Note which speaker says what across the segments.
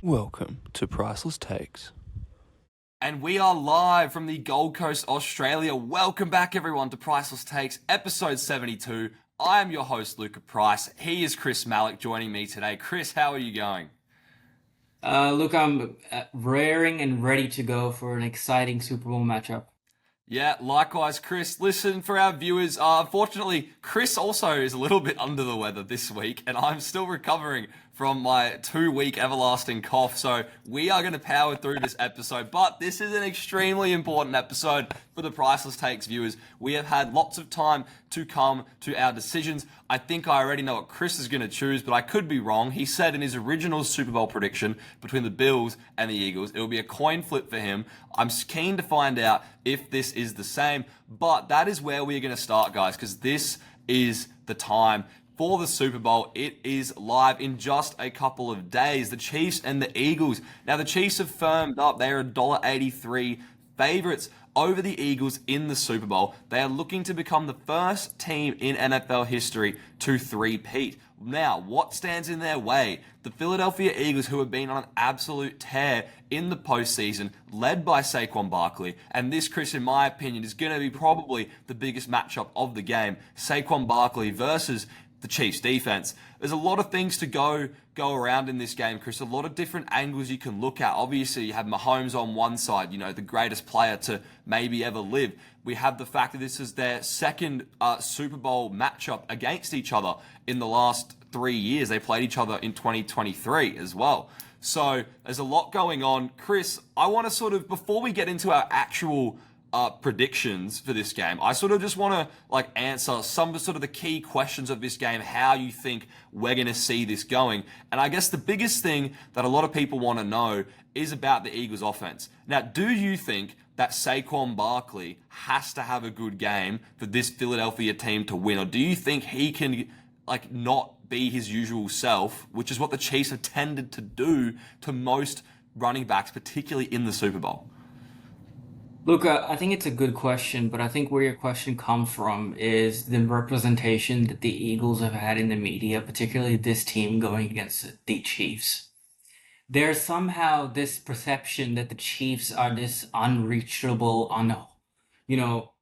Speaker 1: Welcome to Priceless Takes.
Speaker 2: And we are live from the Gold Coast, Australia. Welcome back, everyone, to Priceless Takes, episode 72. I am your host, Luka Price. He is Chris Malik joining me today. Chris, how are you going?
Speaker 3: Look, I'm raring and ready to go for an exciting Super Bowl matchup.
Speaker 2: Yeah, likewise, Chris. Listen, for our viewers, unfortunately, Chris also is a little bit under the weather this week, and I'm still recovering from my 2-week everlasting cough, so we are going to power through this episode, but this is an extremely important episode for the Priceless Takes viewers. We have had lots of time to come to our decisions. I think I already know what Chris is going to choose, but I could be wrong. He said in his original Super Bowl prediction between the Bills and the Eagles, it will be a coin flip for him. I'm keen to find out if this is the same, but that is where we're going to start, guys, because this is the time for the Super Bowl. It is live in just a couple of days. The Chiefs and the Eagles. Now, the Chiefs have firmed up. They are $1.83 favorites over the Eagles in the Super Bowl. They are looking to become the first team in NFL history to three-peat. Now, what stands in their way? The Philadelphia Eagles, who have been on an absolute tear in the postseason, led by Saquon Barkley. And this, Chris, in my opinion, is going to be probably the biggest matchup of the game. Saquon Barkley versus the Chiefs defense. There's a lot of things to go around in this game, Chris. A lot of different angles you can look at. Obviously, you have Mahomes on one side, the greatest player to maybe ever live. We have the fact that this is their second Super Bowl matchup against each other in the last 3 years. They played each other in 2023 as well. So there's a lot going on. Chris, I want to sort of, before we get into our actual predictions for this game, I sort of just want to answer some of the key questions of this game, how you think we're going to see this going. And I guess the biggest thing that a lot of people want to know is about the Eagles offense. Now, do you think that Saquon Barkley has to have a good game for this Philadelphia team to win? Or do you think he can not be his usual self, which is what the Chiefs have tended to do to most running backs, particularly in the Super Bowl?
Speaker 3: Look, I think it's a good question, but I think where your question comes from is the representation that the Eagles have had in the media, particularly this team going against the Chiefs. There's somehow this perception that the Chiefs are this unreachable,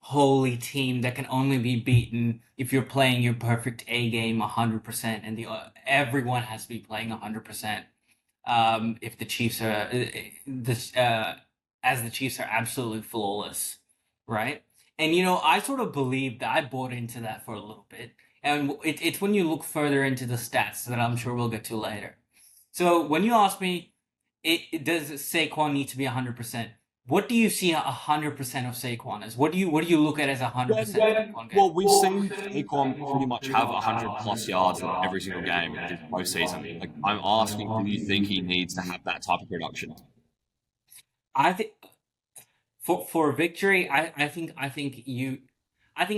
Speaker 3: holy team that can only be beaten if you're playing your perfect A game 100%, and everyone has to be playing 100%. If the Chiefs are as the Chiefs are absolutely flawless, right? And I sort of believe that I bought into that for a little bit, and it's when you look further into the stats that I'm sure we'll get to later. So when you ask me, does Saquon need to be 100%? What do you see 100% of Saquon as? What do you look at as 100% Saquon game?
Speaker 2: Well, we've seen Saquon pretty much have 100 plus yards in every single game this postseason. I'm asking, do you think he needs to have that type of production?
Speaker 3: I think for victory, I think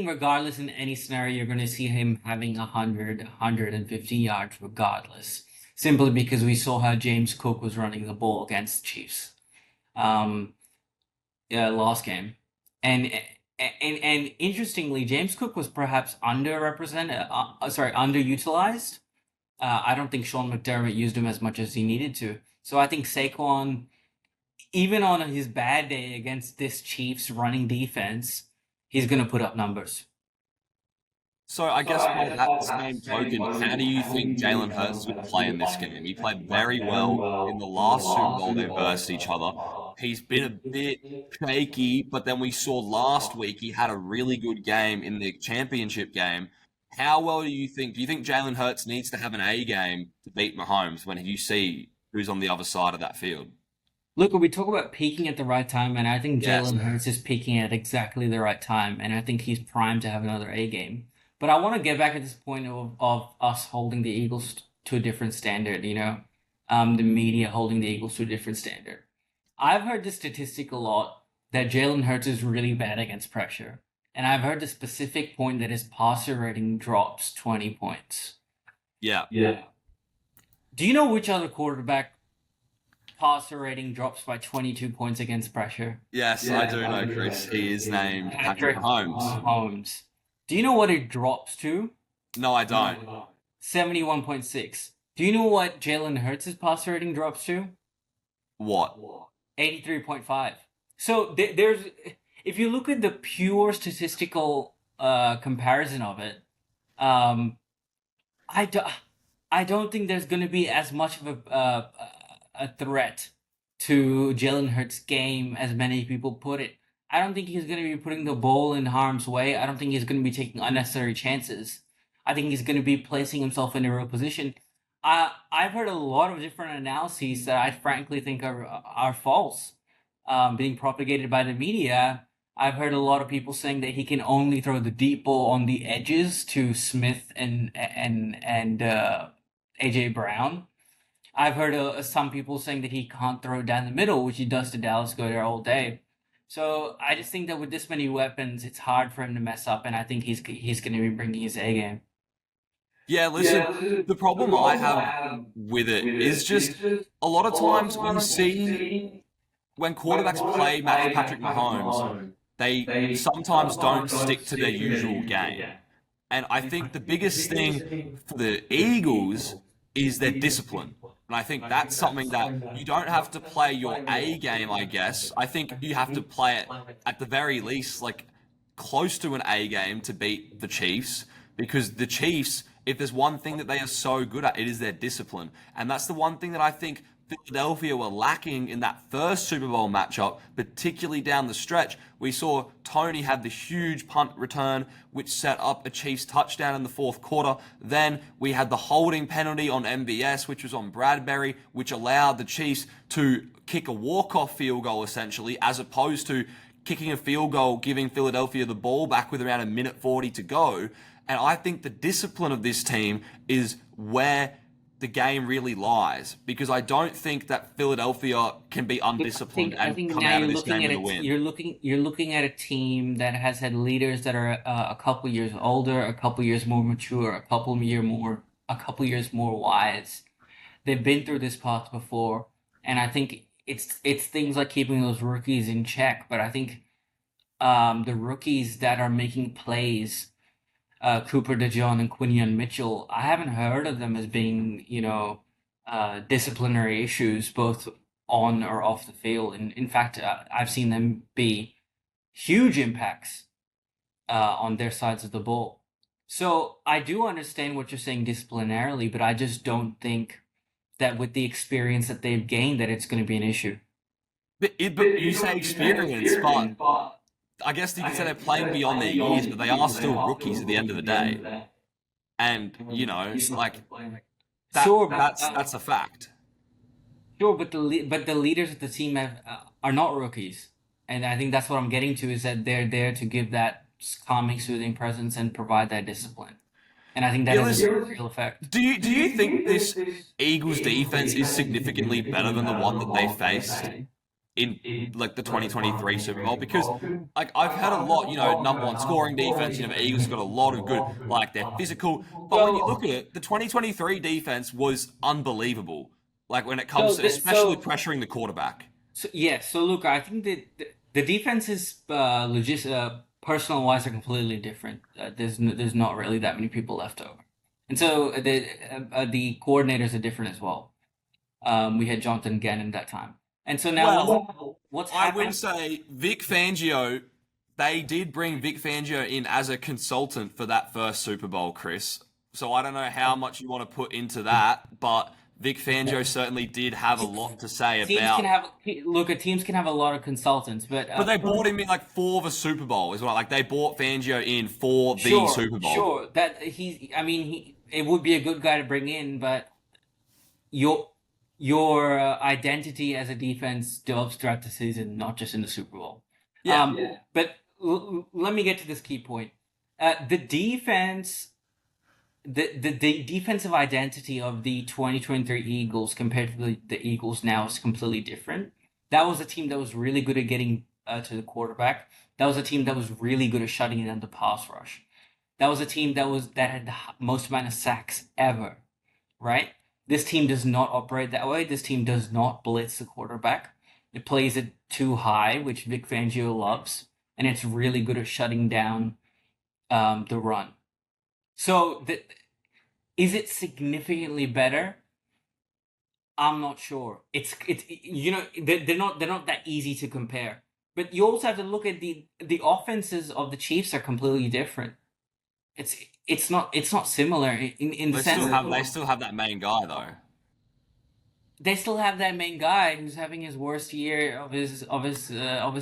Speaker 3: regardless in any scenario, you're going to see him having 150 yards regardless. Simply because we saw how James Cook was running the ball against the Chiefs, last game, and interestingly, James Cook was perhaps underutilized. I don't think Sean McDermott used him as much as he needed to. So I think Saquon, even on his bad day against this Chiefs running defense, he's going to put up numbers.
Speaker 2: So I guess by that same token, how do you think Jalen Hurts is going to play in this game? He played very well in the last Super Bowl they versed each other. He's been a bit shaky, but then we saw last week he had a really good game in the championship game. How well do you think Jalen Hurts needs to have an A game to beat Mahomes when you see who's on the other side of that field?
Speaker 3: Look, we talk about peaking at the right time, and I think Jalen Hurts is peaking at exactly the right time, and I think he's primed to have another A game. But I want to get back at this point of us holding the Eagles to a different standard, the media holding the Eagles to a different standard. I've heard the statistic a lot that Jalen Hurts is really bad against pressure, and I've heard the specific point that his passer rating drops 20 points.
Speaker 2: Yeah.
Speaker 3: Do you know which other quarterback passer rating drops by 22 points against pressure?
Speaker 2: Yes, I do know, Chris. He is named Patrick
Speaker 3: Mahomes. Do you know what it drops to?
Speaker 2: No, I don't.
Speaker 3: 71.6. Do you know what Jalen Hurts' passer rating drops to?
Speaker 2: What?
Speaker 3: 83.5. So there's, if you look at the pure statistical comparison of it, um, I do, I don't think there's going to be as much of a threat to Jalen Hurts' game as many people put it. I don't think he's going to be putting the ball in harm's way. I don't think he's going to be taking unnecessary chances. I think he's going to be placing himself in a real position. I've heard a lot of different analyses that I frankly think are false, being propagated by the media. I've heard a lot of people saying that he can only throw the deep ball on the edges to Smith and AJ Brown. I've heard some people saying that he can't throw down the middle, which he does to Dallas Goedert all day. So I just think that with this many weapons, it's hard for him to mess up, and I think he's going to be bringing his A game.
Speaker 2: Yeah, listen, the problem I have with it is just a lot of times you see when quarterbacks play Matthew Patrick Mahomes, they sometimes don't stick to their usual game. And I think the biggest thing for the Eagles is their discipline. And I think that's something that you don't have to play your A game, I guess. I think you have to play it at the very least, like close to an A game to beat the Chiefs, because the Chiefs, if there's one thing that they are so good at, it is their discipline. And that's the one thing that I think Philadelphia were lacking in that first Super Bowl matchup, particularly down the stretch. We saw Tony have the huge punt return, which set up a Chiefs touchdown in the fourth quarter. Then we had the holding penalty on MBS, which was on Bradbury, which allowed the Chiefs to kick a walk-off field goal, essentially, as opposed to kicking a field goal, giving Philadelphia the ball back with around 1:40 to go. And I think the discipline of this team is where the game really lies, because I don't think that Philadelphia can be undisciplined and come out of this game with a win.
Speaker 3: You're looking at a team that has had leaders that are a couple years older, a couple years more mature, a couple years more wise. They've been through this path before, and I think it's things like keeping those rookies in check. But I think the rookies that are making plays, Cooper DeJean and Quinion Mitchell, I haven't heard of them as being, disciplinary issues, both on or off the field. And in fact, I've seen them be huge impacts on their sides of the ball. So I do understand what you're saying disciplinarily, but I just don't think that with the experience that they've gained, that it's going to be an issue.
Speaker 2: But you say experience, but I guess you could say they're playing beyond their years, but they are still rookies at the end of the day. And, like, that's a fact.
Speaker 3: Sure, but the leaders of the team are not rookies. And I think that's what I'm getting to, is that they're there to give that calming, soothing presence and provide that discipline. And I think that has a real effect.
Speaker 2: Do you think this Eagles defense is significantly better than the one that they faced in like the 2023 Super Bowl? Because like I've had a lot, number one scoring defense, the Eagles have got a lot of good, like they're physical. But when you look at it, the 2023 defense was unbelievable. Like when it comes to especially pressuring the quarterback.
Speaker 3: So Luka, I think that the defenses personnel wise are completely different. There's not really that many people left over. And so the coordinators are different as well. We had Jonathan Gannon that time. And so now what's happening?
Speaker 2: I would say Vic Fangio, they did bring Vic Fangio in as a consultant for that first Super Bowl, Chris. So I don't know how much you want to put into that, but Vic Fangio certainly did have a lot to say about.
Speaker 3: Teams can have a lot of consultants, but
Speaker 2: they brought him in like for the Super Bowl as well. Like they brought Fangio in for the Super Bowl.
Speaker 3: Sure, that it would be a good guy to bring in, but your identity as a defense develops throughout the season, not just in the Super Bowl. But let me get to this key point. The defense. The defensive identity of the 2023 Eagles compared to the Eagles now is completely different. That was a team that was really good at getting to the quarterback. That was a team that was really good at shutting down the pass rush. That was a team that had the most amount of sacks ever, right? This team does not operate that way. This team does not blitz the quarterback. It plays it too high, which Vic Fangio loves, and it's really good at shutting down the run. So, is it significantly better? I'm not sure. It's they're not that easy to compare. But you also have to look at the offenses of the Chiefs are completely different. It's it's not similar in the sense that
Speaker 2: They still have that main guy though.
Speaker 3: they still have that main guy who's having his worst year of his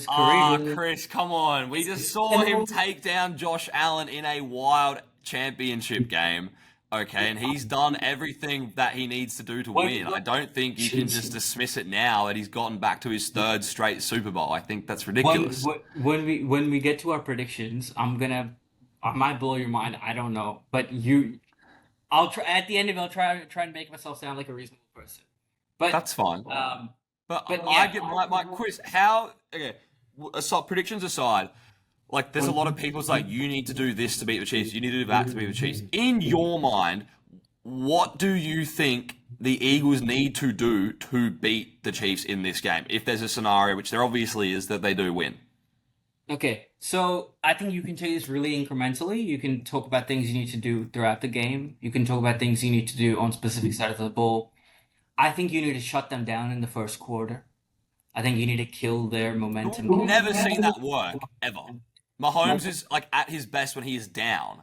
Speaker 2: Ah,
Speaker 3: career.
Speaker 2: Chris, come on. We just saw him take down Josh Allen in a wild championship game. Okay, and he's done everything that he needs to do to win. I don't think you can just dismiss it now that he's gotten back to his third straight Super Bowl. I think that's ridiculous.
Speaker 3: When we get to our predictions, I might blow your mind. I don't know, but I'll try at the end of it. I'll try and make myself sound like a reasonable person. But
Speaker 2: That's fine.
Speaker 3: um,
Speaker 2: But
Speaker 3: but
Speaker 2: I
Speaker 3: yeah,
Speaker 2: get my quiz. How okay? Predictions aside, like there's a lot of people's like you need to do this to beat the Chiefs. You need to do that to beat the Chiefs. In your mind, what do you think the Eagles need to do to beat the Chiefs in this game? If there's a scenario, which there obviously is, that they do win.
Speaker 3: okay. So I think you can take this really incrementally. You can talk about things you need to do throughout the game. You can talk about things you need to do on specific sides of the ball. I think you need to shut them down in the first quarter. I think you need to kill their momentum.
Speaker 2: Never seen that work ever. Mahomes is like at his best when he is down.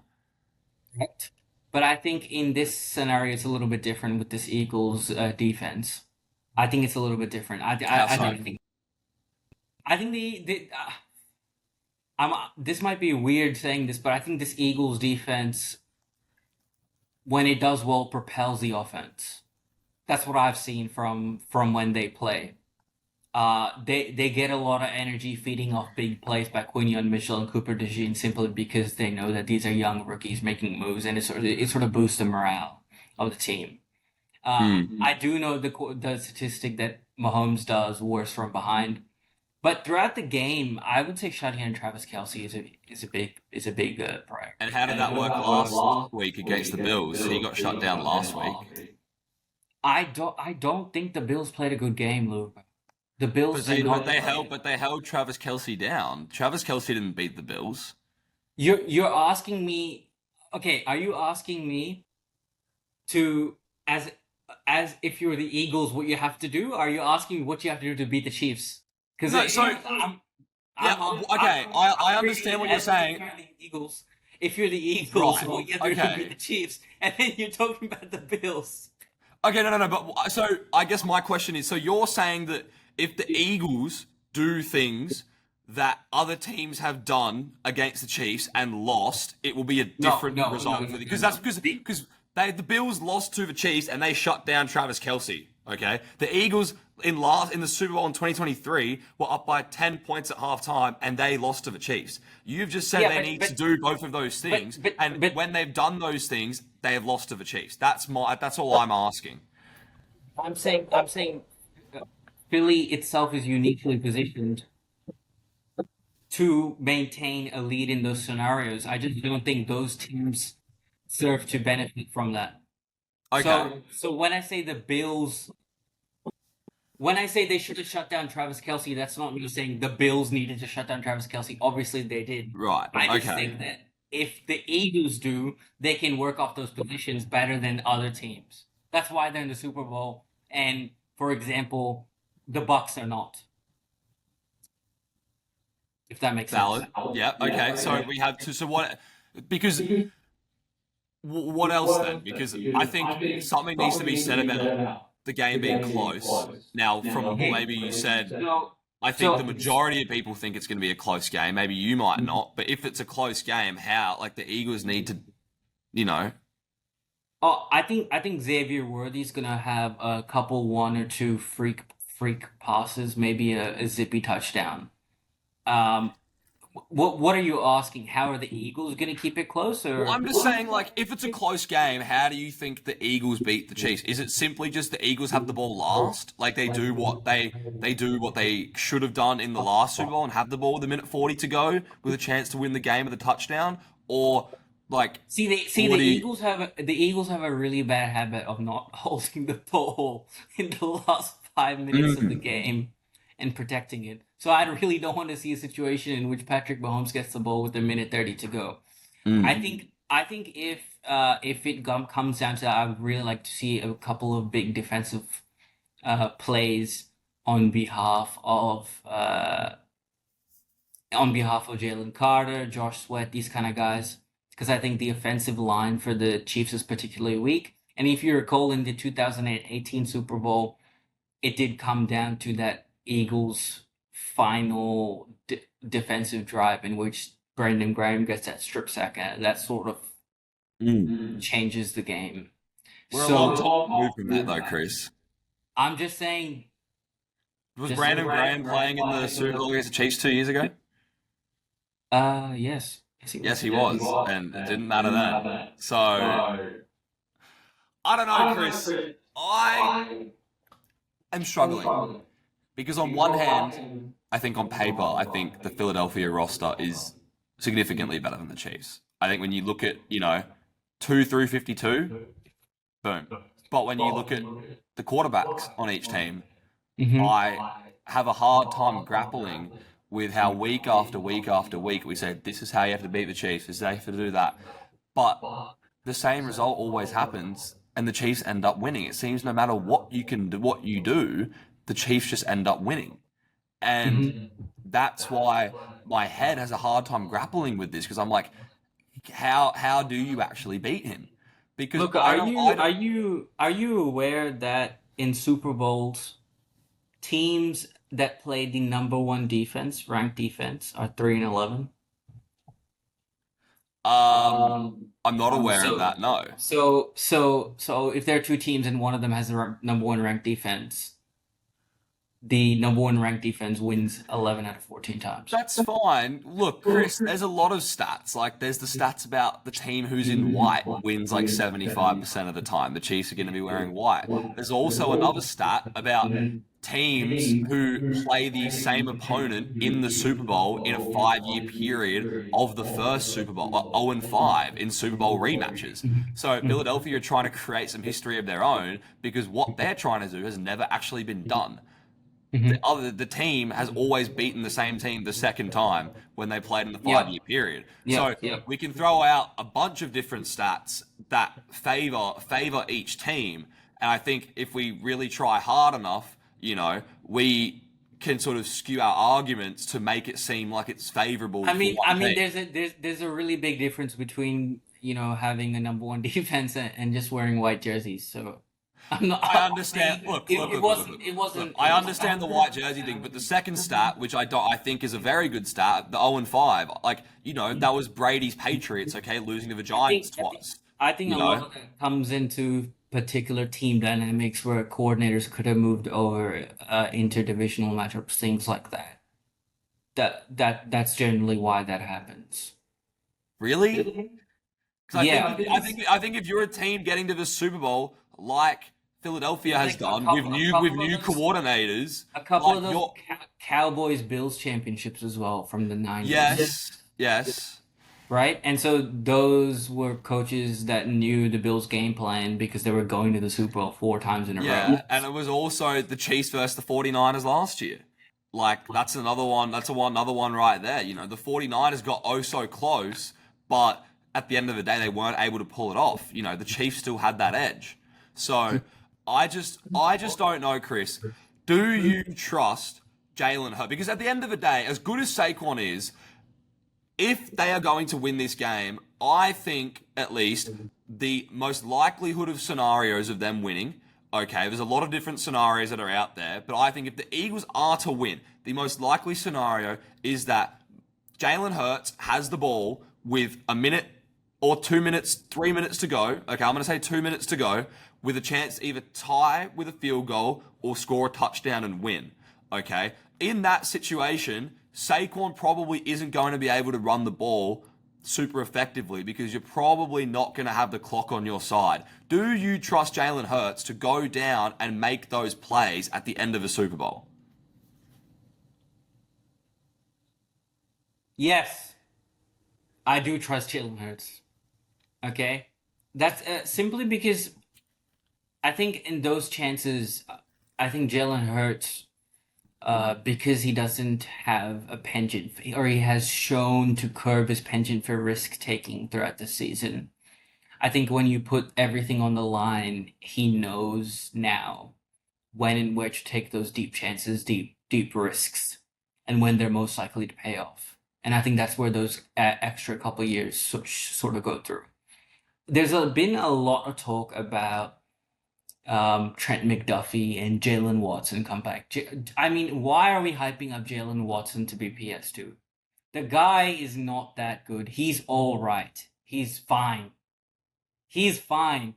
Speaker 3: Correct. But I think in this scenario, it's a little bit different with this Eagles defense. I think it's a little bit different.
Speaker 2: How
Speaker 3: I
Speaker 2: so?
Speaker 3: don't think. I think this might be weird saying this, but I think this Eagles defense, when it does well, propels the offense. That's what I've seen from when they play. They get a lot of energy feeding off big plays by Quinion Mitchell and Cooper DeJean simply because they know that these are young rookies making moves, and it sort of boosts the morale of the team.
Speaker 2: Hmm.
Speaker 3: I do know the statistic that Mahomes does worse from behind, but throughout the game, I would say shutting down Travis Kelce is a big priority.
Speaker 2: And how did that work last week against the Bills? He got shut down last week.
Speaker 3: I don't think the Bills played a good game, Luke. The Bills did not.
Speaker 2: But they held Travis Kelsey down. Travis Kelsey didn't beat the Bills.
Speaker 3: You're asking me, okay, are you asking me to as if you're the Eagles what you have to do? Are you asking me what you have to do to beat the Chiefs? Because
Speaker 2: No, so yeah, okay, I
Speaker 3: I'm
Speaker 2: understand what
Speaker 3: treating it
Speaker 2: you're
Speaker 3: as
Speaker 2: saying.
Speaker 3: if you're the Eagles,
Speaker 2: Right.
Speaker 3: what you have to do to
Speaker 2: Okay.
Speaker 3: beat the Chiefs, and then you're talking about the Bills.
Speaker 2: Okay, no. But so I guess my question is: so you're saying that if the Eagles do things that other teams have done against the Chiefs and lost, it will be a different result for because that's because the Bills lost to the Chiefs and they shut down Travis Kelsey. Okay, the Eagles in the Super Bowl in 2023 were up by 10 points at halftime and they lost to the Chiefs. You've just said they need to do both of those things, and when they've done those things, they have lost to the Chiefs. That's all I'm asking.
Speaker 3: I'm saying Philly itself is uniquely positioned to maintain a lead in those scenarios. I just don't think those teams serve to benefit from that.
Speaker 2: Okay.
Speaker 3: So when I say they should have shut down Travis Kelsey, that's not me saying the Bills needed to shut down Travis Kelsey. Obviously, they did.
Speaker 2: Right.
Speaker 3: I just
Speaker 2: Okay.
Speaker 3: think that if the Eagles do, they can work off those positions better than other teams. That's why they're in the Super Bowl. And for example, the Bucks are not. If that makes sense.
Speaker 2: Valid. Yeah. Okay. So we have to. So what? Because what else then? Because I think something needs to be said about the game being close. Now, from maybe you said, I think the majority of people think it's going to be a close game. Maybe you might not, but if it's a close game, how? Like the Eagles need to, you know.
Speaker 3: Oh, I think Xavier Worthy's gonna have a couple one or two freak passes, maybe a zippy touchdown. Um, what are you asking? How are the Eagles gonna keep it close?
Speaker 2: Well,
Speaker 3: Or
Speaker 2: I'm just saying, like, if it's a close game, how do you think the Eagles beat the Chiefs? Is it simply just the Eagles have the ball last, like they do what they should have done in the last Super Bowl and have the ball with a minute 40 to go with a chance to win the game with a touchdown, or like
Speaker 3: the
Speaker 2: what do you?
Speaker 3: Eagles have a really bad habit of not holding the ball in the last 5 minutes of the game and protecting it. So I really don't want to see a situation in which Patrick Mahomes gets the ball with a minute 30 to go. I
Speaker 2: Mm.
Speaker 3: think if it comes down to that, I would really like to see a couple of big defensive plays on behalf of Jalen Carter, Josh Sweat, these kind of guys, because I think the offensive line for the Chiefs is particularly weak. And if you recall, in the 2018 Super Bowl, it did come down to that Eagles final defensive drive in which Brandon Graham gets that strip sack, and that sort of changes the game.
Speaker 2: We're a
Speaker 3: So
Speaker 2: long time removed from that, though, Chris.
Speaker 3: I'm just saying,
Speaker 2: Was Brandon Graham playing in the Super Bowl against the Chiefs 2 years ago?
Speaker 3: yes,
Speaker 2: Yes, he was, and it didn't matter then. So, I don't know, Chris. I am struggling because on one hand, I think on paper, I think the Philadelphia roster is significantly better than the Chiefs. I think when you look at, 2 through 52, boom. But when you look at the quarterbacks on each team, I have a hard time grappling with how week after week after week we say, this is how you have to beat the Chiefs, this is how you have to do that. But the same result always happens, and the Chiefs end up winning. It seems no matter what you can do, what you do, the Chiefs just end up winning. And that's why my head has a hard time grappling with this, because I'm like, how do you actually beat him? Because
Speaker 3: Look,
Speaker 2: I
Speaker 3: are you aware that in Super Bowls, teams that play the number one defense, ranked defense, are 3-11?
Speaker 2: I'm not aware of that. No.
Speaker 3: So if there are two teams and one of them has the number one ranked defense, the number one ranked defense wins 11 out of 14 times.
Speaker 2: That's fine. Look, Chris, there's a lot of stats. Like, there's the stats about the team who's in white wins like 75% of the time. The Chiefs are going to be wearing white. There's also another stat about teams who play the same opponent in the Super Bowl in a 5-year period of the first Super Bowl, 0-5 in Super Bowl rematches. So Philadelphia are trying to create some history of their own because what they're trying to do has never actually been done. The team has always beaten the same team the second time when they played in the 5-year period. So we can throw out a bunch of different stats that favor each team, and I think if we really try hard enough, we can sort of skew our arguments to make it seem like it's favorable.
Speaker 3: There's a really big difference between having a number one defense and just wearing white jerseys. So.
Speaker 2: I understand. It wasn't. I understand the white jersey thing, but the second stat, which I think is a very good stat, the 0-5, that was Brady's Patriots, losing to the Giants twice.
Speaker 3: I think a lot of that comes into particular team dynamics where coordinators could have moved over interdivisional matchups, things like that. That's generally why that happens.
Speaker 2: Really? I think if you're a team getting to the Super Bowl like Philadelphia has done with new coordinators,
Speaker 3: a couple of those Cowboys Bills championships as well from the 90s.
Speaker 2: Yes.
Speaker 3: Right? And so those were coaches that knew the Bills' game plan because they were going to the Super Bowl 4 times in a row.
Speaker 2: Yeah, and it was also the Chiefs versus the 49ers last year. Like, that's another one. That's another one right there. The 49ers got oh so close, but at the end of the day, they weren't able to pull it off. The Chiefs still had that edge. So I just don't know, Chris. Do you trust Jalen Hurts? Because at the end of the day, as good as Saquon is, if they are going to win this game, I think at least the most likelihood of scenarios of them winning, there's a lot of different scenarios that are out there, but I think if the Eagles are to win, the most likely scenario is that Jalen Hurts has the ball with a minute or 2 minutes, 3 minutes to go. I'm going to say 2 minutes to go, with a chance to either tie with a field goal or score a touchdown and win. In that situation, Saquon probably isn't going to be able to run the ball super effectively because you're probably not going to have the clock on your side. Do you trust Jalen Hurts to go down and make those plays at the end of a Super Bowl?
Speaker 3: Yes, I do trust Jalen Hurts. Okay? That's simply because I think in those chances, I think Jalen Hurts, because he doesn't have a penchant, or he has shown to curb his penchant for risk-taking throughout the season. I think when you put everything on the line, he knows now when and where to take those deep chances, deep risks, and when they're most likely to pay off. And I think that's where those extra couple years sort of go through. There's been a lot of talk about Trent McDuffie and Jalen Watson come back. I mean, why are we hyping up Jalen Watson to be PS2? The guy is not that good. He's all right. He's fine. He's fine.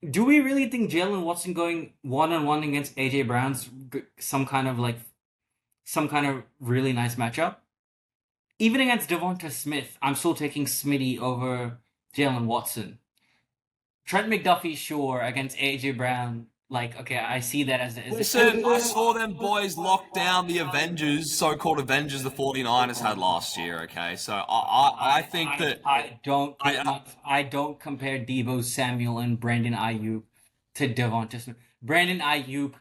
Speaker 3: Do we really think Jalen Watson going one-on-one against AJ Brown's some kind of really nice matchup? Even against Devonta Smith, I'm still taking Smitty over Jalen Watson. Trent McDuffie, sure, against AJ Brown. Like, okay, I see that as
Speaker 2: Listen, I saw them boys lock down the Avengers, so-called Avengers the 49ers had last year, okay? So I think that...
Speaker 3: I don't compare Deebo Samuel and Brandon Ayuk to Devonta Smith. Brandon Ayuk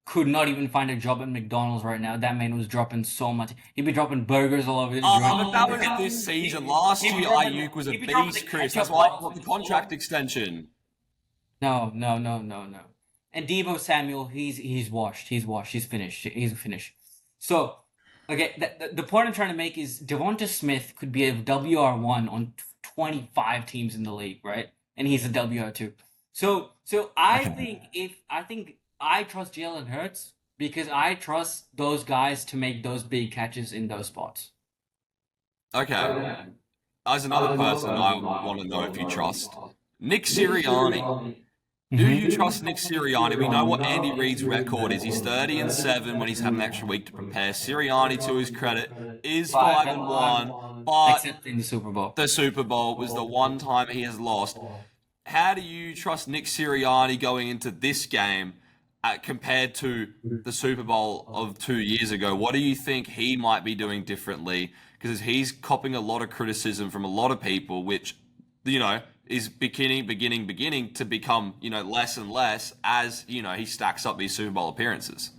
Speaker 3: could not even find a job at McDonald's right now. That man was dropping so much. He'd be dropping burgers all over the joint.
Speaker 2: But that was this season. Last year, Ayuk was a beast, Chris. That's why I got the contract extension.
Speaker 3: No. And Deebo Samuel, he's washed. He's finished. So, okay, the point I'm trying to make is Devonta Smith could be a WR1 on 25 teams in the league, right? And he's a WR2. So I think I trust Jalen Hurts because I trust those guys to make those big catches in those spots.
Speaker 2: Okay. As another person, I want to know if you trust Nick Sirianni. Do you trust Nick Sirianni? We know what Andy Reid's record is. He's 30-7 when he's had an extra week to prepare. Sirianni, to his credit, is 5-1, but
Speaker 3: except in the Super Bowl.
Speaker 2: The Super Bowl was the one time he has lost. How do you trust Nick Sirianni going into this game compared to the Super Bowl of 2 years ago? What do you think he might be doing differently? Because he's copping a lot of criticism from a lot of people, which, is beginning to become, less and less as, he stacks up these Super Bowl appearances.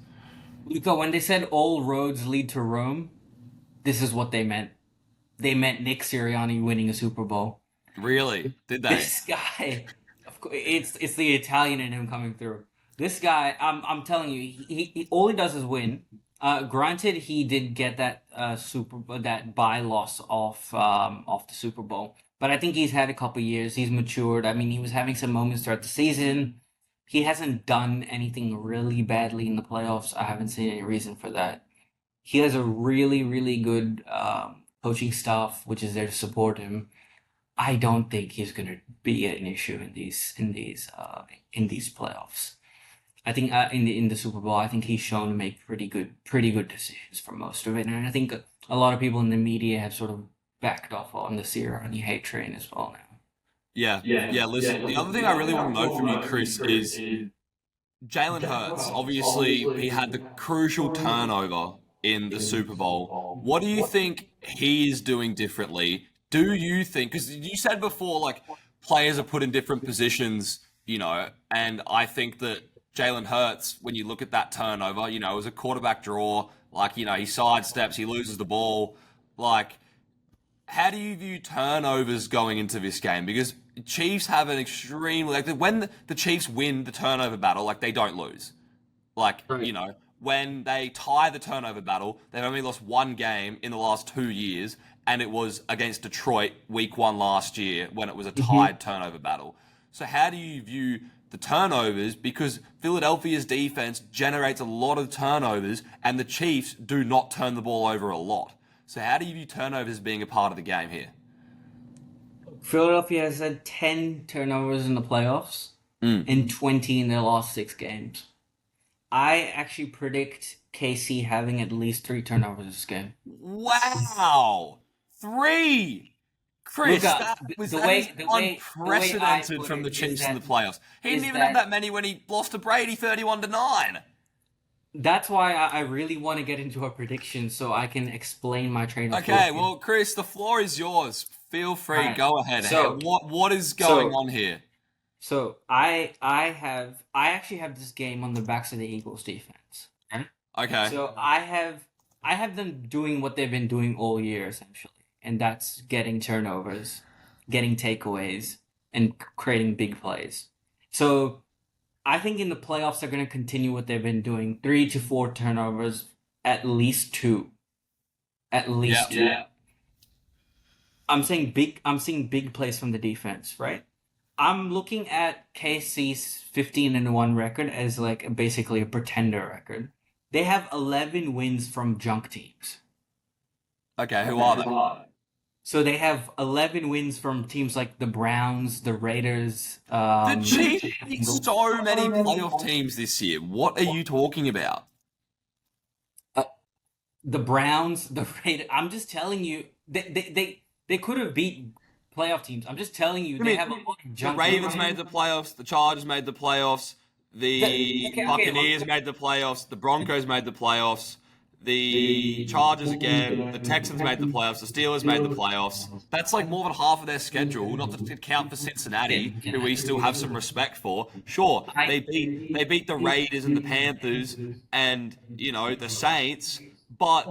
Speaker 3: Luka, when they said all roads lead to Rome, this is what they meant. They meant Nick Sirianni winning a Super Bowl.
Speaker 2: Really? Did they?
Speaker 3: This guy, of course, it's the Italian in him coming through. This guy, I'm telling you, he all he does is win. Granted, he did get that bye loss off the Super Bowl. But I think he's had a couple years. He's matured. I mean, he was having some moments throughout the season. He hasn't done anything really badly in the playoffs. I haven't seen any reason for that. He has a really, really good coaching staff, which is there to support him. I don't think he's going to be an issue in these playoffs. I think in the Super Bowl, I think he's shown to make pretty good decisions for most of it, and I think a lot of people in the media have sort of backed off on the Sirianni hate train as well now.
Speaker 2: Yeah. Listen, the other thing I really want to know from you, Chris, is Jalen Hurts. Obviously, he had the crucial turnover in the Super Bowl. What do you think he is doing differently? Do you think, because you said before, like, players are put in different positions, and I think that Jalen Hurts, when you look at that turnover, it was a quarterback draw, like, he sidesteps, he loses the ball, like, how do you view turnovers going into this game? Because Chiefs have an extremely... when the Chiefs win the turnover battle, they don't lose. When they tie the turnover battle, they've only lost one game in the last 2 years, and it was against Detroit week 1 last year when it was a tied turnover battle. So how do you view the turnovers? Because Philadelphia's defense generates a lot of turnovers, and the Chiefs do not turn the ball over a lot. So how do you view turnovers being a part of the game here?
Speaker 3: Philadelphia has had 10 turnovers in the playoffs and 20 in their last 6 games. I actually predict KC having at least 3 turnovers this game.
Speaker 2: Wow! 3! Chris, that was unprecedented from the Chiefs in the playoffs. He didn't even have that many when he lost to Brady 31-9.
Speaker 3: That's why I really want to get into a prediction so I can explain my train of thought.
Speaker 2: Okay, well, Chris, the floor is yours. Feel free, go ahead. So, what is going on here?
Speaker 3: So I actually have this game on the backs of the Eagles defense.
Speaker 2: Okay.
Speaker 3: So I have them doing what they've been doing all year essentially, and that's getting turnovers, getting takeaways, and creating big plays. So I think in the playoffs they're going to continue what they've been doing: 3 to 4 turnovers, at least two, at least two.
Speaker 2: Yeah.
Speaker 3: I'm saying big. I'm seeing big plays from the defense, right? I'm looking at KC's 15-1 record as like basically a pretender record. They have 11 wins from junk teams.
Speaker 2: Okay, who are they?
Speaker 3: So they have 11 wins from teams like the Browns, the Raiders.
Speaker 2: The Chiefs beat so many playoff teams this year. What are you talking about?
Speaker 3: The Browns, the Raiders. I'm just telling you, they could have beat playoff teams. I'm just telling you, they have a lot of
Speaker 2: The
Speaker 3: junk.
Speaker 2: Ravens made the playoffs. The Chargers made the playoffs. The Buccaneers made the playoffs. The Broncos made the playoffs. The Chargers again. The Texans made the playoffs. The Steelers made the playoffs. That's like more than half of their schedule. Not to count for Cincinnati, who we still have some respect for. Sure, they beat the Raiders and the Panthers and the Saints, but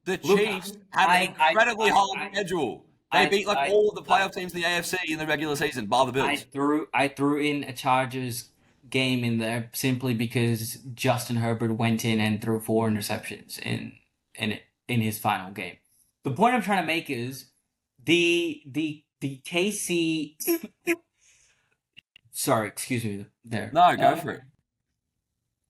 Speaker 2: the Chiefs have an incredibly hard schedule. They beat like all of the playoff teams in the AFC in the regular season, bar the Bills.
Speaker 3: I threw in a Chargers game in there simply because Justin Herbert went in and threw 4 interceptions in his final game. The point I'm trying to make is the KC. Sorry, excuse me. There.
Speaker 2: No, go for it.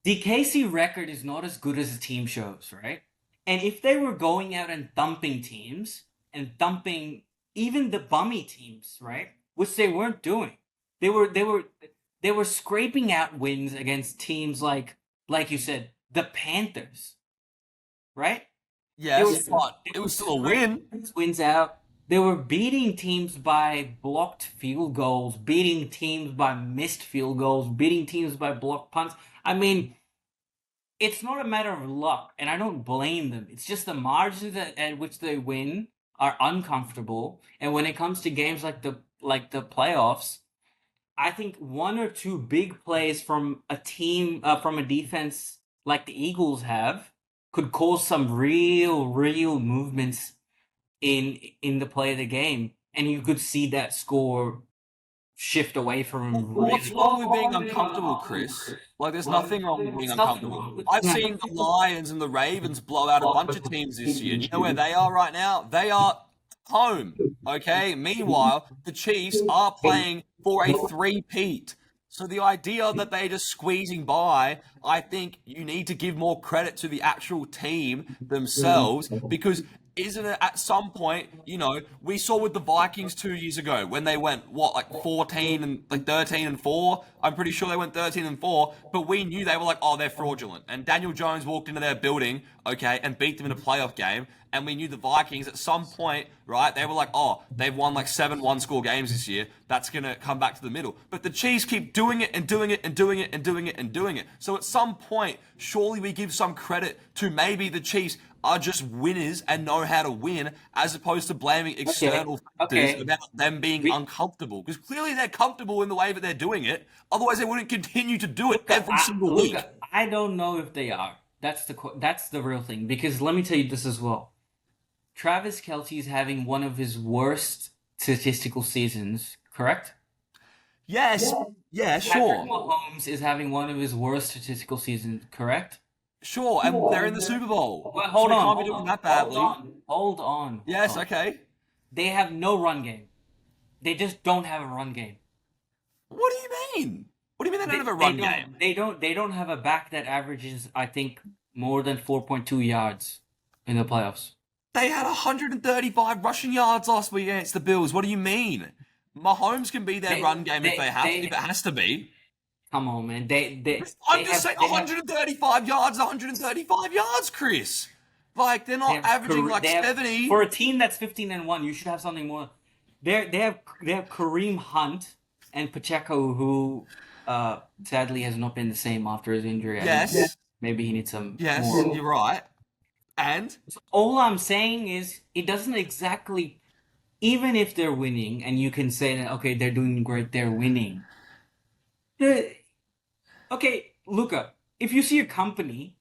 Speaker 3: The KC record is not as good as the team shows, right? And if they were going out and thumping teams and thumping even the bummy teams, right, which they weren't doing, they were scraping out wins against teams like you said, the Panthers, right?
Speaker 2: Yes, but it was still a win.
Speaker 3: Wins out. They were beating teams by blocked field goals, beating teams by missed field goals, beating teams by blocked punts. I mean, it's not a matter of luck, and I don't blame them. It's just the margins at which they win are uncomfortable. And when it comes to games like the playoffs, I think 1 or 2 big plays from a team, from a defense like the Eagles have, could cause some real movements in the play of the game, and you could see that score shift away from.
Speaker 2: What's wrong with being uncomfortable, Chris? Like, there's nothing wrong with being uncomfortable. I've seen the Lions and the Ravens blow out a bunch of teams this year. You know where they are right now? They are home, okay? Meanwhile, the Chiefs are playing for a three-peat. So the idea that they're just squeezing by, I think you need to give more credit to the actual team themselves, because isn't it at some point, we saw with the Vikings 2 years ago when they went, 13-4? I'm pretty sure they went 13-4, but we knew they were like, oh, they're fraudulent. And Daniel Jones walked into their building, okay, and beat them in a playoff game. And we knew the Vikings at some point, right, they were like, oh, they've won like 7 one-score games this year. That's going to come back to the middle. But the Chiefs keep doing it and doing it and doing it and doing it and doing it. So at some point, surely we give some credit to maybe the Chiefs are just winners and know how to win, as opposed to blaming external factors about them being uncomfortable. Because clearly they're comfortable in the way that they're doing it. Otherwise, they wouldn't continue to do it every single week.
Speaker 3: I don't know if they are. That's the real thing. Because let me tell you this as well. Travis Kelce is having one of his worst statistical seasons, correct?
Speaker 2: Yes. Yeah, sure.
Speaker 3: Patrick Mahomes is having one of his worst statistical seasons, correct?
Speaker 2: Sure, and they're in the Super Bowl.
Speaker 3: Well, hold on.
Speaker 2: Can't be doing that badly.
Speaker 3: Hold on.
Speaker 2: Yes, okay.
Speaker 3: They have no run game. They just don't have a run game.
Speaker 2: What do you mean? What do you mean they don't have a run game?
Speaker 3: They don't have a back that averages, I think, more than 4.2 yards in the playoffs.
Speaker 2: They had 135 rushing yards last week against the Bills. What do you mean? Mahomes can be their run game if it has to be.
Speaker 3: Come on, man.
Speaker 2: I'm just saying 135 yards, 135 yards, Chris. Like, they're not averaging 70.
Speaker 3: For a team that's 15-1, you should have something more. They have Kareem Hunt and Pacheco, who sadly has not been the same after his injury.
Speaker 2: Yes.
Speaker 3: Maybe he needs some.
Speaker 2: Yes,
Speaker 3: more.
Speaker 2: You're right. And
Speaker 3: all I'm saying is it doesn't exactly, even if they're winning, and you can say that, okay, they're doing great, they're winning. Okay, Luka, if you see a company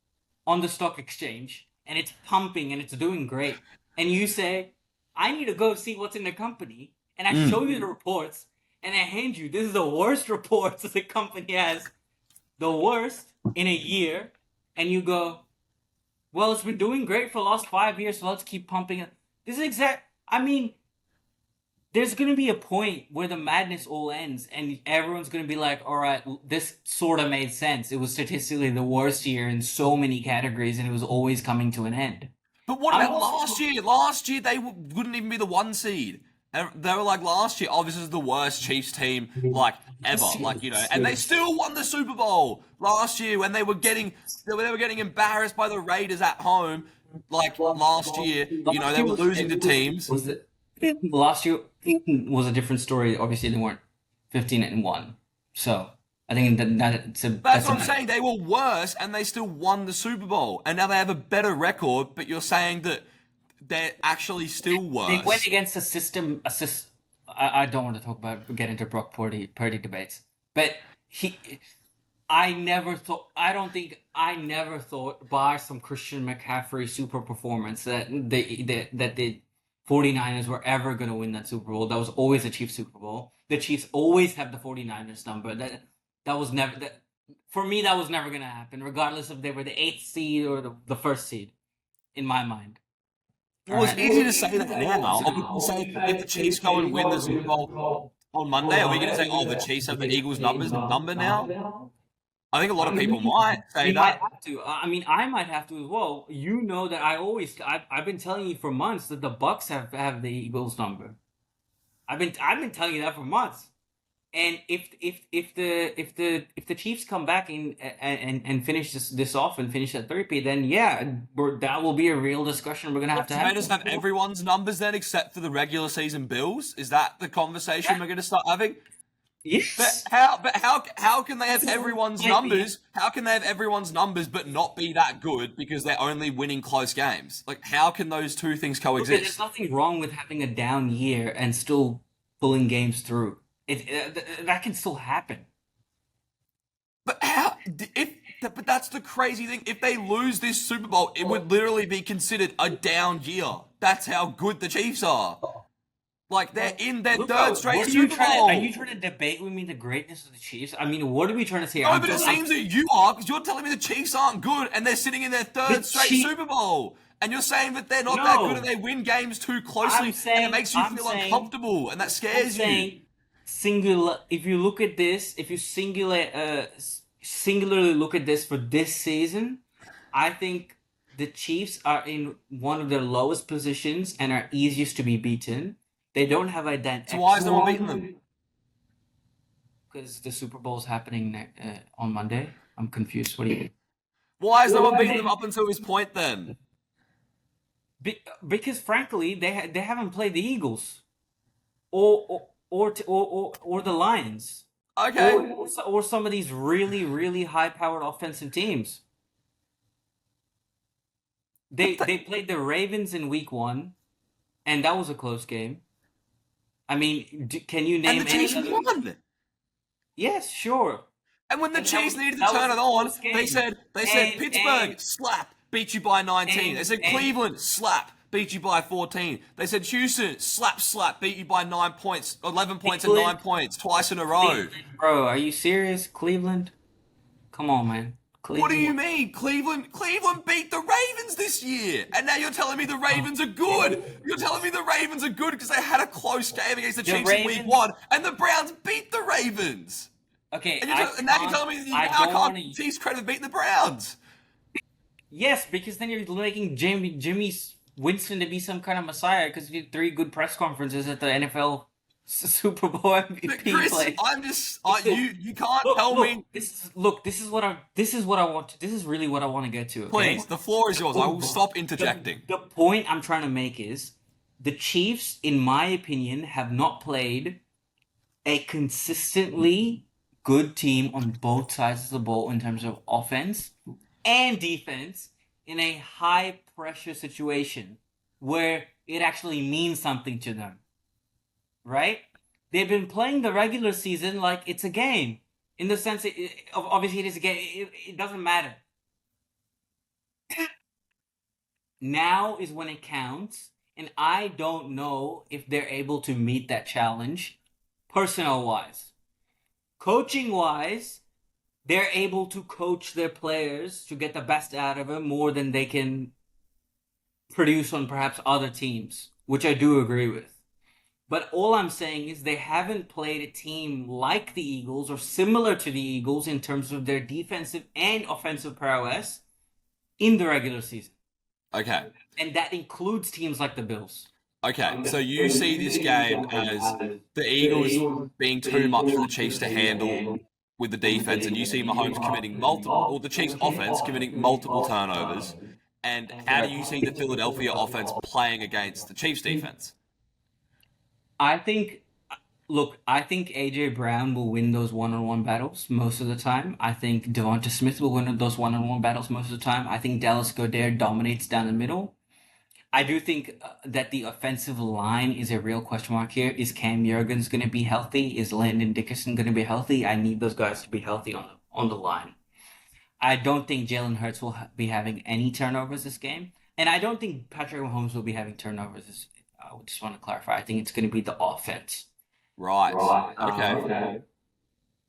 Speaker 3: on the stock exchange and it's pumping and it's doing great, and you say, I need to go see what's in the company, and I show you the reports, and I hand you, this is the worst reports that the company has, the worst in a year, and you go, well, it's been doing great for the last 5 years, so let's keep pumping it. This is I mean, there's going to be a point where the madness all ends, and everyone's going to be like, all right, this sort of made sense. It was statistically the worst year in so many categories, and it was always coming to an end.
Speaker 2: But what about last year? Last year, they wouldn't even be the 1 seed. And they were like, last year, oh, this is the worst Chiefs team, like, ever. Like, and they still won the Super Bowl last year when they were getting embarrassed by the Raiders at home. Like, last year, they were losing to teams.
Speaker 3: Last year was a different story. Obviously, they weren't 15-1. So I think that's
Speaker 2: what I'm saying. They were worse, and they still won the Super Bowl. And now they have a better record. But you're saying that they're actually still worse.
Speaker 3: They went against a system. I don't want to get into Brock Purdy debates, but I never thought, bar some Christian McCaffrey super performance, that the 49ers were ever going to win that Super Bowl. That was always a Chiefs Super Bowl. The Chiefs always have the 49ers number. That was never, for me, that was never going to happen, regardless if they were the 8th seed or the 1st seed, in my mind.
Speaker 2: Well, it's easy to say that now. Are we going to say if the Chiefs go and win the Super Bowl on Monday, are we going to say, oh, the Chiefs have the Eagles' number now? I think a lot of people might say that.
Speaker 3: Might have to. I mean, I might have to as well. You know that I've been telling you for months that the Bucks have the Eagles' number. I've been telling you that for months. And if the Chiefs come back and finish this off and finish that 3P, then that will be a real discussion we're gonna have to have.
Speaker 2: Tomatoes have everyone's numbers then, except for the regular season Bills. Is that the conversation we're gonna start having?
Speaker 3: Yes.
Speaker 2: But how can they have everyone's numbers? How can they have everyone's numbers but not be that good because they're only winning close games? Like, how can those two things coexist?
Speaker 3: There's nothing wrong with having a down year and still pulling games through. That can still happen.
Speaker 2: But but that's the crazy thing. If they lose this Super Bowl, it would literally be considered a down year. That's how good the Chiefs are. Like, they're in their third straight Super Bowl.
Speaker 3: Are you trying to debate with me the greatness of the Chiefs? I mean, what are we trying to say?
Speaker 2: No, but it seems that you are, because you're telling me the Chiefs aren't good, and they're sitting in their third straight Super Bowl. And you're saying that they're not that good, and they win games too closely, and it makes you feel uncomfortable, and that scares you.
Speaker 3: If you look at this, if you singularly look at this for this season, I think the Chiefs are in one of their lowest positions and are easiest to be beaten. They don't have identity.
Speaker 2: So why is no one beating them?
Speaker 3: Because the Super Bowl is happening on Monday. I'm confused. What do you mean?
Speaker 2: Why is no one beating them up until this point then?
Speaker 3: Because frankly, they haven't played the Eagles, or the Lions.
Speaker 2: Okay.
Speaker 3: Or some of these really, really high-powered offensive teams. They played the Ravens in Week 1, and that was a close game. I mean, can you name?
Speaker 2: And the Chiefs won.
Speaker 3: Yes, sure.
Speaker 2: And when the Chiefs needed to turn it on, they said Pittsburgh slap, beat you by 19. They said Cleveland slap, beat you by 14. They said Houston slap, beat you by 9 points, 11 points and 9 points twice in a row.
Speaker 3: Bro, are you serious? Cleveland? Come on, man. Cleveland.
Speaker 2: What do you mean? Cleveland beat the Ravens this year. And now you're telling me the Ravens are good. You're telling me the Ravens are good because they had a close game against the Chiefs in Week 1 and the Browns beat the Ravens.
Speaker 3: Okay.
Speaker 2: And now you're telling me the Chiefs credit beating the Browns.
Speaker 3: Yes, because then you're making Jimmy Winston to be some kind of messiah because you did 3 good press conferences at the NFL Super Bowl MVP.
Speaker 2: But Chris, I'm just you can't tell me.
Speaker 3: This is what I want. This is really what I want to get to. Okay?
Speaker 2: Please, the floor is yours. I will stop interjecting.
Speaker 3: The point I'm trying to make is the Chiefs, in my opinion, have not played a consistently good team on both sides of the ball in terms of offense and defense in a high pressure situation where it actually means something to them. Right? They've been playing the regular season like it's a game. In the sense, obviously it is a game. It doesn't matter. Now is when it counts. And I don't know if they're able to meet that challenge personnel-wise. Coaching-wise, they're able to coach their players to get the best out of them more than they can produce on perhaps other teams, which I do agree with. But all I'm saying is they haven't played a team like the Eagles or similar to the Eagles in terms of their defensive and offensive prowess in the regular season.
Speaker 2: Okay.
Speaker 3: And that includes teams like the Bills.
Speaker 2: Okay, so you see this game as the Eagles being too much for the Chiefs to handle with the defense, and you see Mahomes committing multiple, or the Chiefs' offense committing multiple turnovers. And how do you see the Philadelphia offense playing against the Chiefs' defense?
Speaker 3: I think, look, I think AJ Brown will win those one-on-one battles most of the time. I think Devonta Smith will win those one-on-one battles most of the time. I think Dallas Goedert dominates down the middle. I do think that the offensive line is a real question mark here. Is Cam Jurgens going to be healthy? Is Landon Dickerson going to be healthy? I need those guys to be healthy on the line. I don't think Jalen Hurts will be having any turnovers this game. And I don't think Patrick Mahomes will be having turnovers. I just want to clarify. I think it's going to be the offense.
Speaker 2: Right. Okay.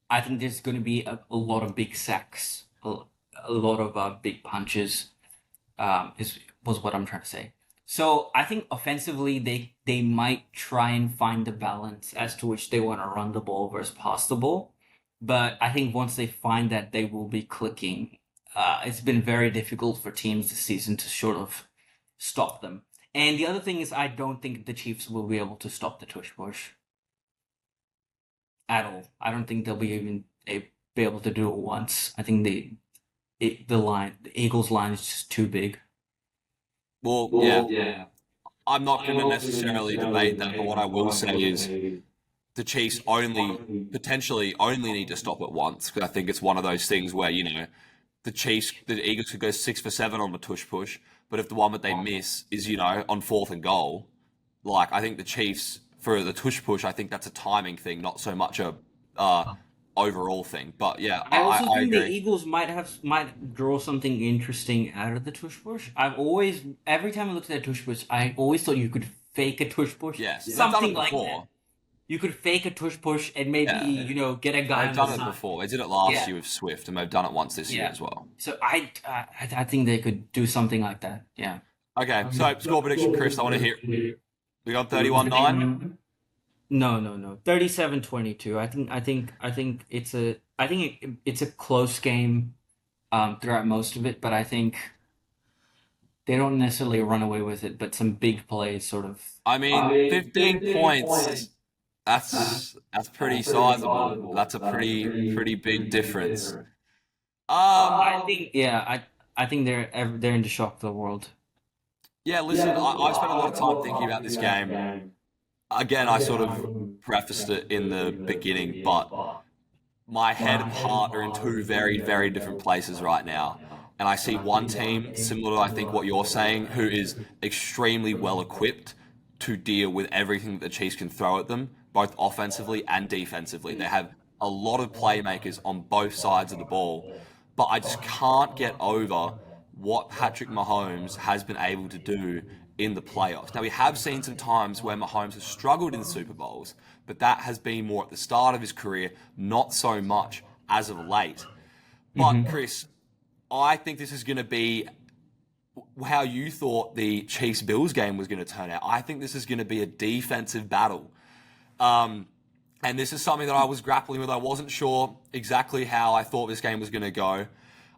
Speaker 3: I think there's going to be a lot of big sacks, a lot of big punches, was what I'm trying to say. So I think offensively they might try and find the balance as to which they want to run the ball versus pass the ball. But I think once they find that, they will be clicking. It's been very difficult for teams this season to sort of stop them. And the other thing is I don't think the Chiefs will be able to stop the tush push at all. I don't think they'll be able to do it once. I think the Eagles line is just too big.
Speaker 2: Well, yeah. I'm not going to necessarily debate that, but what I will say is the Chiefs potentially only need to stop it once, because I think it's one of those things where, the Eagles could go 6 for 7 on the tush push, but if the one that they miss is, on 4th and goal, I think the Chiefs, for the tush push, I think that's a timing thing, not so much a overall thing. But yeah,
Speaker 3: I also think
Speaker 2: agree.
Speaker 3: the Eagles might draw something interesting out of the tush push. Every time I looked at a tush push, I always thought you could fake a tush push.
Speaker 2: Yes,
Speaker 3: something like that. You could fake a tush push and maybe get a guy.
Speaker 2: They've done it before. They did it last year with Swift, and they've done it once this year as well.
Speaker 3: So I think they could do something like that. Yeah.
Speaker 2: Okay, so score prediction, Chris. I want to hear. We got 31-9.
Speaker 3: No. 37-22. I think it's a close game throughout most of it, but I think they don't necessarily run away with it, but some big plays sort of.
Speaker 2: I mean, 15 points. That's pretty sizable. That's a pretty big difference.
Speaker 3: I think they're in the shock of the world.
Speaker 2: Yeah, listen, I spent a lot of time thinking about this game. Again, I sort of prefaced it in the beginning, but my head and heart are in two very, very different places right now. And I see one team, similar to I think what you're saying, who is extremely well equipped to deal with everything that the Chiefs can throw at them, both offensively and defensively. They have a lot of playmakers on both sides of the ball, but I just can't get over what Patrick Mahomes has been able to do in the playoffs. Now, we have seen some times where Mahomes has struggled in the Super Bowls, but that has been more at the start of his career, not so much as of late. But, Chris, I think this is going to be how you thought the Chiefs-Bills game was going to turn out. I think this is going to be a defensive battle. And this is something that I was grappling with. I wasn't sure exactly how I thought this game was going to go.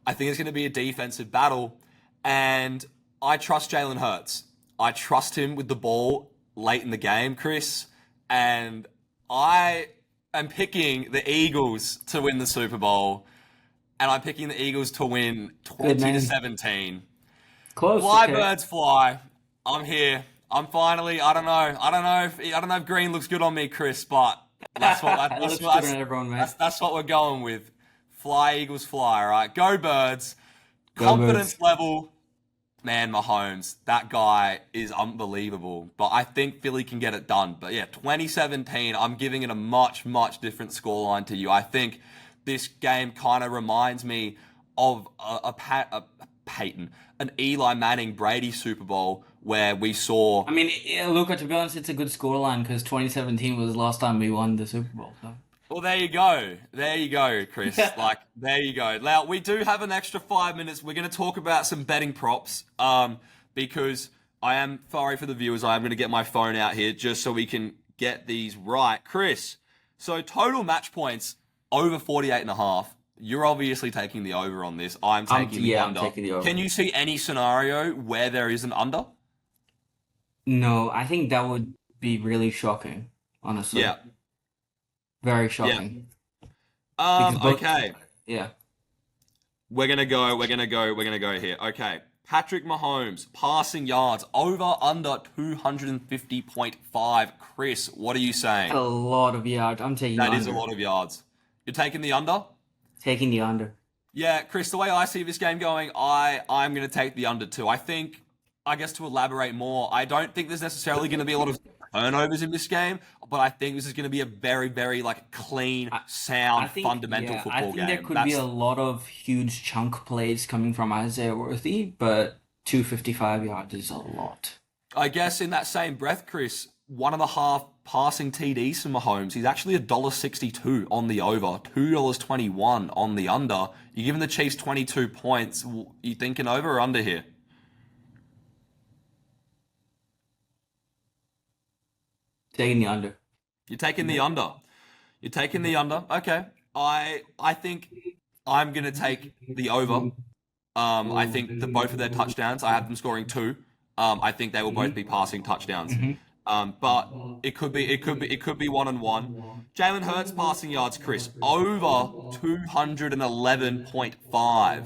Speaker 2: I think it's going to be a defensive battle, and I trust Jalen Hurts. I trust him with the ball late in the game, Chris, and I am picking the Eagles to win the Super Bowl, and I'm picking the Eagles to win 20-17.
Speaker 3: Close.
Speaker 2: Fly, birds, fly. I'm here. I'm finally. I don't know if green looks good on me, Chris, but that's what we're going with. Fly, Eagles, fly. All right, go Birds. Confidence level, man. Mahomes, that guy is unbelievable. But I think Philly can get it done. But yeah, 2017. I'm giving it a much different scoreline to you. I think this game kind of reminds me of an Eli Manning Brady Super Bowl where we saw.
Speaker 3: I mean, Luka, to be honest, it's a good scoreline because 2017 was the last time we won the Super Bowl. So.
Speaker 2: Well, there you go. There you go, Chris. Like, there you go. Now, we do have an extra 5 minutes. We're going to talk about some betting props. Because I am sorry for the viewers. I am going to get my phone out here just so we can get these right. Chris, so total match points over 48.5. You're obviously taking the over on this. I'm taking the under.
Speaker 3: I'm taking the over.
Speaker 2: Can you see any scenario where there is an under?
Speaker 3: No, I think that would be really shocking, honestly.
Speaker 2: Yeah.
Speaker 3: Very shocking.
Speaker 2: Okay.
Speaker 3: Yeah.
Speaker 2: We're gonna go here. Okay. Patrick Mahomes, passing yards, over under 250.5. Chris, what are you saying?
Speaker 3: A lot of yards. I'm taking the
Speaker 2: That
Speaker 3: under.
Speaker 2: is a lot of yards. You're taking the under?
Speaker 3: Taking the under.
Speaker 2: Yeah, Chris, the way I see this game going, I'm going to take the under too. I guess to elaborate more, I don't think there's necessarily going to be a lot of turnovers in this game, but I think this is going to be a very, very like clean, sound, fundamental football game.
Speaker 3: I think there could be a lot of huge chunk plays coming from Isaiah Worthy, but 255 yards is a lot.
Speaker 2: I guess in that same breath, Chris, 1.5 passing TDs from Mahomes. He's actually $1.62 on the over, $2.21 on the under. You're giving the Chiefs 22 points. You thinking over or under here?
Speaker 3: Taking the under.
Speaker 2: You're taking the under. You're taking the under. Okay. I think I'm gonna take the over. I think that both of their touchdowns, I have them scoring 2. I think they will both be passing touchdowns. But it could be 1-1. Jalen Hurts passing yards, Chris, over 211.5.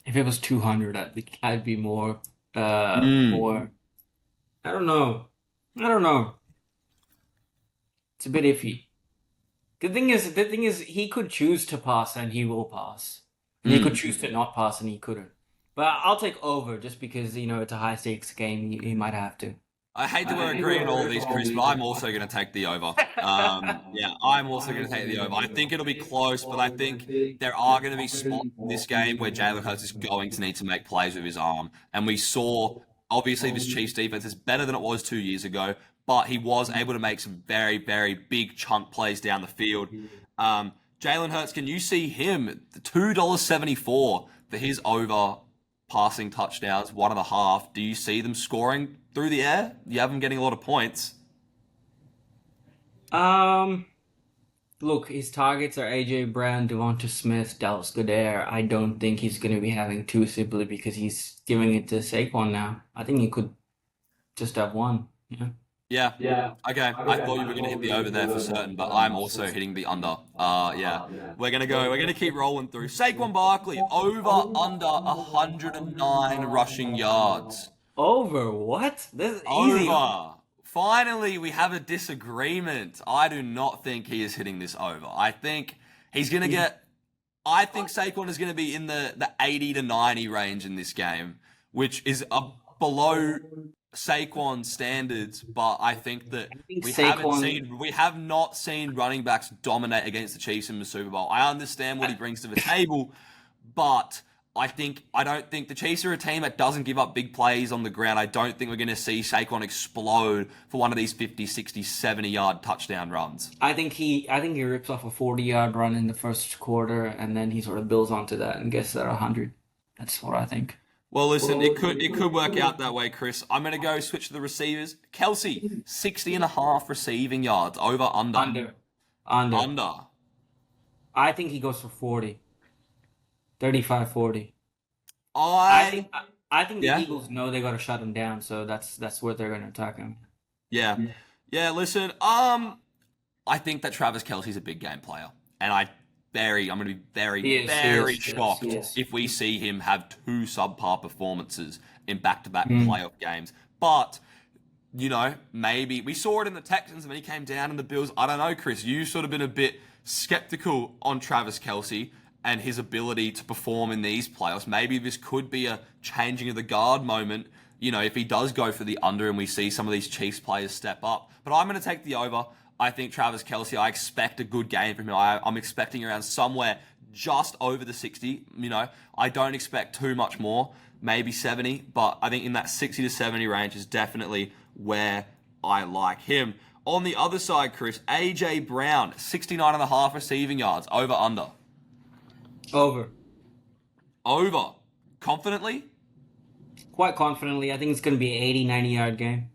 Speaker 3: If it was 200, I'd be more more. I don't know. It's a bit iffy. The thing is, he could choose to pass and he will pass. He could choose to not pass and he couldn't. But I'll take over just because, it's a high stakes game. He might have to.
Speaker 2: I hate that we're agreeing on all of these, Chris, but I'm also going to take the over. I'm also going to take the over. I think it'll be close, but I think there are going to be spots in this game where Jalen Hurts is going to need to make plays with his arm. And we saw, obviously, this Chiefs defense is better than it was 2 years ago, but he was able to make some very, very big chunk plays down the field. Jalen Hurts, can you see him, the $2.74 for his over passing touchdowns, 1.5? Do you see them scoring through the air? You have them getting a lot of points.
Speaker 3: Look, his targets are AJ Brown, Devonta Smith, Dallas Goedert. I don't think he's going to be having 2 simply because he's giving it to Saquon now. I think he could just have 1.
Speaker 2: Yeah. Okay. I thought you were going to hit the over there for certain, but I'm also hitting the under. We're going to keep rolling through. Saquon Barkley, over under 109 rushing yards.
Speaker 3: Over what? This is easy.
Speaker 2: Over. Finally, we have a disagreement. I do not think he is hitting this over. I think he's going to get... I think Saquon is going to be in the 80 to 90 range in this game, which is below Saquon standards, but I think that we have not seen running backs dominate against the Chiefs in the Super Bowl. I understand what he brings to the table, but I don't think the Chiefs are a team that doesn't give up big plays on the ground. I don't think we're going to see Saquon explode for one of these 50, 60, 70-yard touchdown runs.
Speaker 3: I think he rips off a 40-yard run in the first quarter, and then he sort of builds onto that and gets that 100. That's what I think.
Speaker 2: Well, listen, it could work out that way, Chris. I'm going to go switch to the receivers. Kelsey, 60.5 receiving yards. Over, under? Under.
Speaker 3: I think he goes for 40. 35, 40.
Speaker 2: I
Speaker 3: think the Eagles know they got to shut him down, so that's what they're going to attack him.
Speaker 2: Yeah. Listen, I think that Travis Kelce's a big game player, and I'm going to be very shocked if we see him have 2 subpar performances in back-to-back playoff games. But, maybe we saw it in the Texans when he came down in the Bills. I don't know, Chris. You've sort of been a bit skeptical on Travis Kelce and his ability to perform in these playoffs. Maybe this could be a changing of the guard moment, if he does go for the under and we see some of these Chiefs players step up. But I'm going to take the over. I think Travis Kelce, I expect a good game from him. I'm expecting around somewhere just over the 60. I don't expect too much more, maybe 70, but I think in that 60 to 70 range is definitely where I like him. On the other side, Chris, AJ Brown, 69.5 receiving yards. Over, under?
Speaker 3: Over.
Speaker 2: Over. Confidently?
Speaker 3: Quite confidently. I think it's going to be an 80, 90-yard game.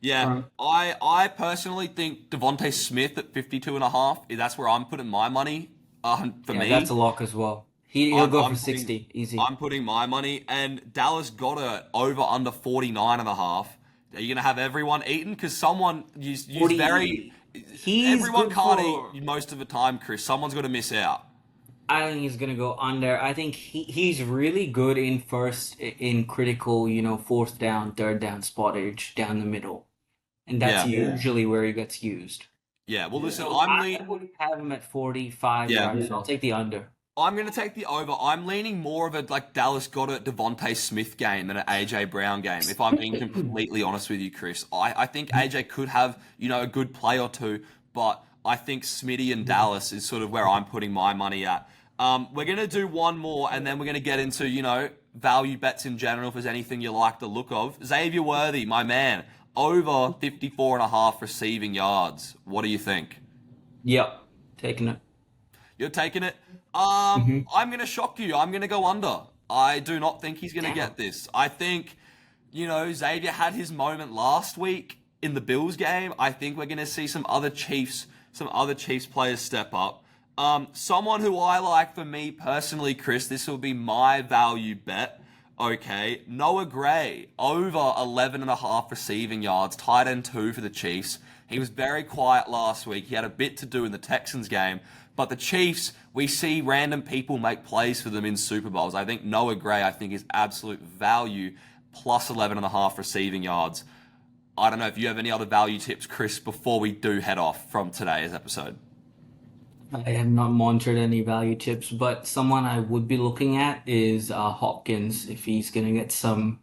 Speaker 2: Yeah, I personally think Devontae Smith at 52.5, that's where I'm putting my money. For me,
Speaker 3: that's a lock as well. He'll go for 60, easy.
Speaker 2: I'm putting my money, and Dallas Goedert over under 49.5. Are you going to have everyone eaten? Because someone everyone can't eat most of the time, Chris. Someone's going to miss out.
Speaker 3: I think he's gonna go under. I think he's really good in critical, fourth down, third down spottage down the middle, and that's usually where he gets used.
Speaker 2: Yeah. Well, listen,
Speaker 3: So I would have him at 45 yards. I'll take the under.
Speaker 2: I'm going to take the over. I'm leaning more of a Dallas Goedert, Devontae Smith game than an AJ Brown game. If I'm being completely honest with you, Chris, I think AJ could have a good play or two, but I think Smitty and Dallas is sort of where I'm putting my money at. We're going to do one more, and then we're going to get into, value bets in general, if there's anything you like the look of. Xavier Worthy, my man, over 54.5 receiving yards. What do you think?
Speaker 3: Yep, taking it.
Speaker 2: You're taking it? I'm going to shock you. I'm going to go under. I do not think he's going to get this. I think, Xavier had his moment last week in the Bills game. I think we're going to see some other Chiefs players step up. Someone who I like for me personally, Chris, this will be my value bet. Okay, Noah Gray, over 11.5 receiving yards, tight end 2 for the Chiefs. He was very quiet last week. He had a bit to do in the Texans game. But the Chiefs, we see random people make plays for them in Super Bowls. I think Noah Gray, is absolute value, plus 11.5 receiving yards. I don't know if you have any other value tips, Chris, before we do head off from today's episode.
Speaker 3: I have not monitored any value tips, but someone I would be looking at is Hopkins, if he's going to get some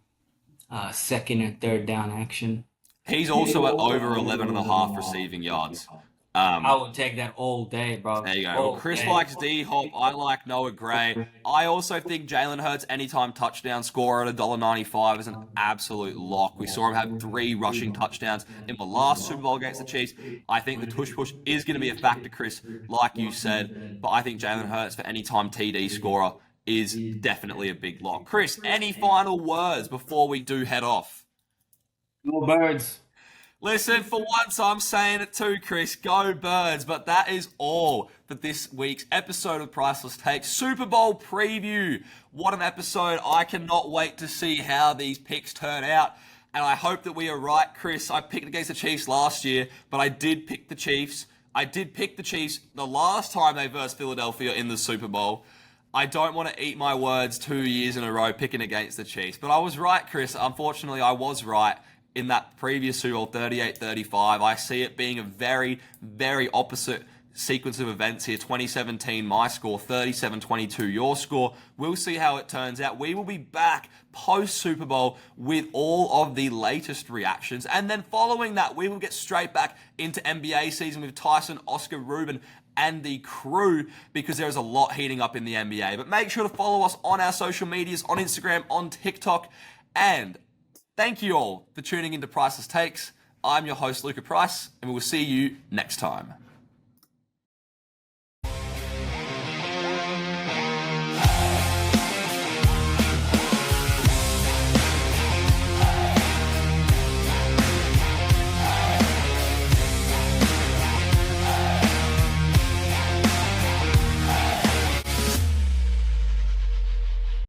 Speaker 3: second and third down action.
Speaker 2: He's also at over 11.5 receiving yards.
Speaker 3: I would take that all day, bro.
Speaker 2: There you go. Well, Chris likes D-Hop. I like Noah Gray. I also think Jalen Hurts anytime touchdown scorer at $1.95 is an absolute lock. We saw him have 3 rushing touchdowns in the last Super Bowl against the Chiefs. I think the tush push is going to be a factor, Chris, like you said. But I think Jalen Hurts for anytime TD scorer is definitely a big lock. Chris, any final words before we do head off?
Speaker 3: No birds.
Speaker 2: Listen, for once I'm saying it too, Chris. Go Birds. But that is all for this week's episode of Priceless Takes. Super Bowl preview. What an episode. I cannot wait to see how these picks turn out. And I hope that we are right, Chris. I picked against the Chiefs last year, but I did pick the Chiefs. I did pick the Chiefs the last time they versed Philadelphia in the Super Bowl. I don't want to eat my words 2 years in a row picking against the Chiefs. But I was right, Chris. Unfortunately, I was right. In that previous Super Bowl, 38-35, I see it being a very, very opposite sequence of events here. 2017, my score, 37-22, your score. We'll see how it turns out. We will be back post-Super Bowl with all of the latest reactions. And then following that, we will get straight back into NBA season with Tyson, Oscar, Rubin, and the crew, because there is a lot heating up in the NBA. But make sure to follow us on our social medias, on Instagram, on TikTok, and thank you all for tuning into Priceless Takes. I'm your host, Luka Price, and we will see you next time.